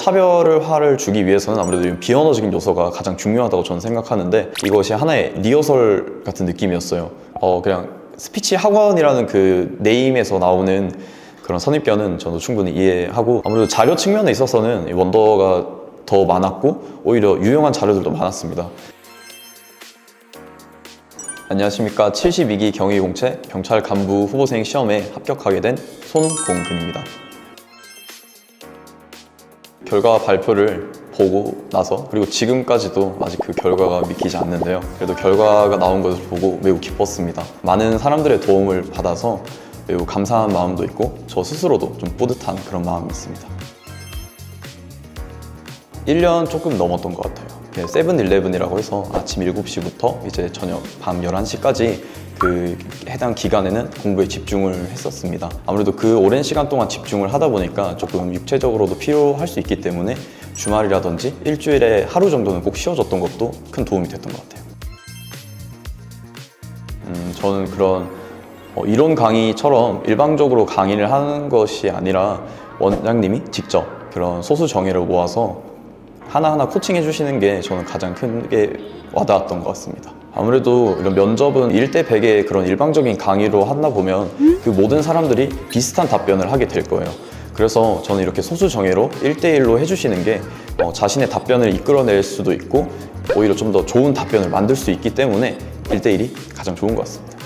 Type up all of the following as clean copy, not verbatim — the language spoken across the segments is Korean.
차별화를 주기 위해서는 아무래도 비언어적인 요소가 가장 중요하다고 저는 생각하는데, 이것이 하나의 리허설 같은 느낌이었어요. 그냥 스피치 학원이라는 그 네임에서 나오는 그런 선입견은 저도 충분히 이해하고, 아무래도 자료 측면에 있어서는 원더가 더 많았고 오히려 유용한 자료들도 많았습니다. 안녕하십니까. 72기 경위공채 경찰 간부 후보생 시험에 합격하게 된 손봉근입니다. 결과 발표를 보고 나서, 그리고 지금까지도 아직 그 결과가 믿기지 않는데요. 그래도 결과가 나온 것을 보고 매우 기뻤습니다. 많은 사람들의 도움을 받아서 매우 감사한 마음도 있고 저 스스로도 좀 뿌듯한 그런 마음이 있습니다. 1년 조금 넘었던 것 같아요. 세븐일레븐이라고 해서 아침 7시부터 이제 저녁 밤 11시까지 그 해당 기간에는 공부에 집중을 했었습니다. 아무래도 그 오랜 시간 동안 집중을 하다 보니까 조금 육체적으로도 피로할 수 있기 때문에 주말이라든지 일주일에 하루 정도는 꼭 쉬어줬던 것도 큰 도움이 됐던 것 같아요. 저는 그런 이론 강의처럼 일방적으로 강의를 하는 것이 아니라 원장님이 직접 그런 소수 정예를 모아서 하나하나 코칭해 주시는 게 저는 가장 크게 와닿았던 것 같습니다. 아무래도 이런 면접은 1대 100의 그런 일방적인 강의로 하다 보면 그 모든 사람들이 비슷한 답변을 하게 될 거예요. 그래서 저는 이렇게 소수 정예로 1대1로 해주시는 게 자신의 답변을 이끌어낼 수도 있고 오히려 좀 더 좋은 답변을 만들 수 있기 때문에 1대1이 가장 좋은 것 같습니다.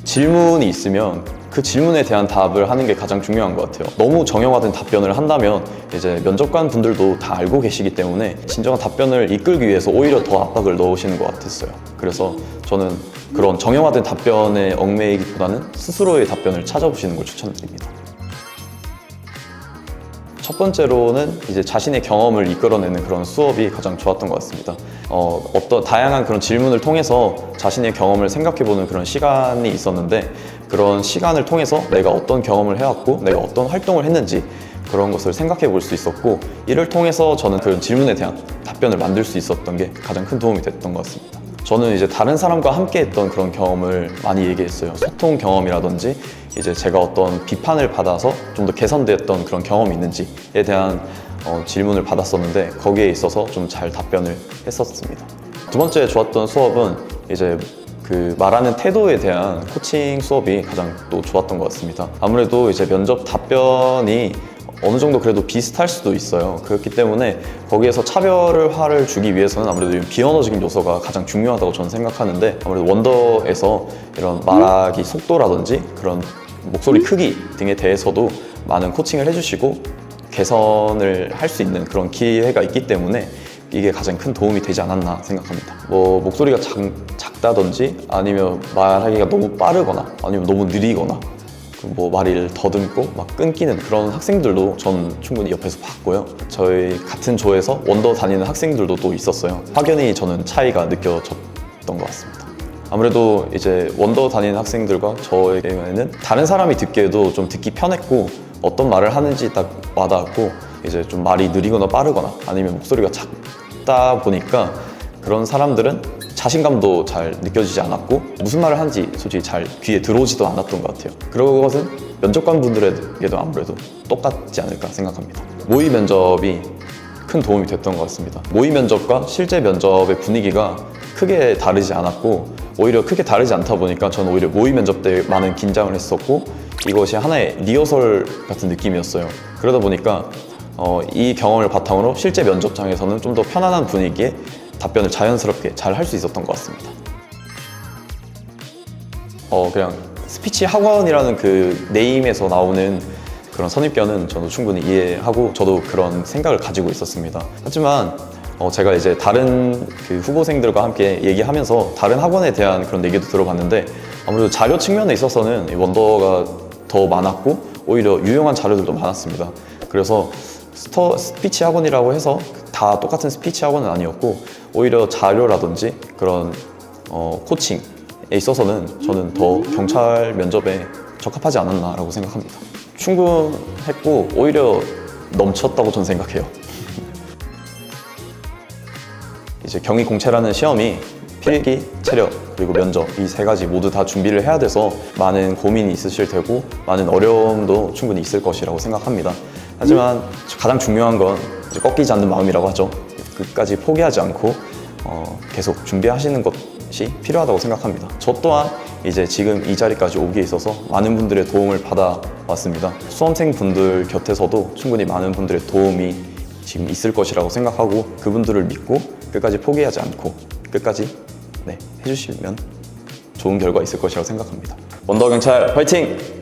질문이 있으면 그 질문에 대한 답을 하는 게 가장 중요한 것 같아요. 너무 정형화된 답변을 한다면 이제 면접관 분들도 다 알고 계시기 때문에 진정한 답변을 이끌기 위해서 오히려 더 압박을 넣으시는 것 같았어요. 그래서 저는 그런 정형화된 답변에 얽매이기보다는 스스로의 답변을 찾아보시는 걸 추천드립니다. 첫 번째로는 이제 자신의 경험을 이끌어내는 그런 수업이 가장 좋았던 것 같습니다. 어떤 다양한 그런 질문을 통해서 자신의 경험을 생각해보는 그런 시간이 있었는데, 그런 시간을 통해서 내가 어떤 경험을 해왔고 내가 어떤 활동을 했는지 그런 것을 생각해 볼 수 있었고, 이를 통해서 저는 그런 질문에 대한 답변을 만들 수 있었던 게 가장 큰 도움이 됐던 것 같습니다. 저는 이제 다른 사람과 함께 했던 그런 경험을 많이 얘기했어요. 소통 경험이라든지 이제 제가 어떤 비판을 받아서 좀 더 개선됐던 그런 경험이 있는지에 대한 질문을 받았었는데 거기에 있어서 좀 잘 답변을 했었습니다. 두 번째 좋았던 수업은 이제 그 말하는 태도에 대한 코칭 수업이 가장 또 좋았던 것 같습니다. 아무래도 이제 면접 답변이 어느 정도 그래도 비슷할 수도 있어요. 그렇기 때문에 거기에서 차별화를 주기 위해서는 아무래도 비언어적인 요소가 가장 중요하다고 저는 생각하는데, 아무래도 원더에서 이런 말하기 속도라든지 그런 목소리 크기 등에 대해서도 많은 코칭을 해주시고 개선을 할 수 있는 그런 기회가 있기 때문에 이게 가장 큰 도움이 되지 않았나 생각합니다. 목소리가 작다든지 아니면 말하기가 너무 빠르거나 아니면 너무 느리거나 말을 더듬고 막 끊기는 그런 학생들도 저는 충분히 옆에서 봤고요. 저희 같은 조에서 원더 다니는 학생들도 또 있었어요. 확연히 저는 차이가 느껴졌던 것 같습니다. 아무래도 이제 원더 다니는 학생들과 저에게는 다른 사람이 듣기에도 좀 듣기 편했고 어떤 말을 하는지 딱 와닿았고, 이제 좀 말이 느리거나 빠르거나 아니면 목소리가 작다 보니까 그런 사람들은 자신감도 잘 느껴지지 않았고 무슨 말을 하는지 솔직히 잘 귀에 들어오지도 않았던 것 같아요. 그런 것은 면접관 분들에게도 아무래도 똑같지 않을까 생각합니다. 모의 면접이 큰 도움이 됐던 것 같습니다. 모의 면접과 실제 면접의 분위기가 크게 다르지 않았고 오히려 크게 다르지 않다 보니까 저는 오히려 모의 면접 때 많은 긴장을 했었고 이것이 하나의 리허설 같은 느낌이었어요. 그러다 보니까 이 경험을 바탕으로 실제 면접장에서는 좀 더 편안한 분위기에 답변을 자연스럽게 잘 할 수 있었던 것 같습니다. 그냥 스피치 학원이라는 그 네임에서 나오는 그런 선입견은 저도 충분히 이해하고 저도 그런 생각을 가지고 있었습니다. 하지만 제가 이제 다른 그 후보생들과 함께 얘기하면서 다른 학원에 대한 그런 얘기도 들어봤는데 아무래도 자료 측면에 있어서는 원더가 더 많았고 오히려 유용한 자료들도 많았습니다. 그래서 스피치 학원이라고 해서 다 똑같은 스피치 학원은 아니었고 오히려 자료라든지 그런 코칭에 있어서는 저는 더 경찰 면접에 적합하지 않았나라고 생각합니다. 충분했고 오히려 넘쳤다고 저는 생각해요. 이제 경위공채라는 시험이 필기, 체력, 그리고 면접 이 세 가지 모두 다 준비를 해야 돼서 많은 고민이 있으실 테고 많은 어려움도 충분히 있을 것이라고 생각합니다. 하지만 가장 중요한 건 이제 꺾이지 않는 마음이라고 하죠. 끝까지 포기하지 않고 계속 준비하시는 것이 필요하다고 생각합니다. 저 또한 이제 지금 이 자리까지 오기에 있어서 많은 분들의 도움을 받아왔습니다. 수험생 분들 곁에서도 충분히 많은 분들의 도움이 지금 있을 것이라고 생각하고 그분들을 믿고 끝까지 포기하지 않고 끝까지 해주시면 좋은 결과 있을 것이라고 생각합니다. 원더경찰 화이팅!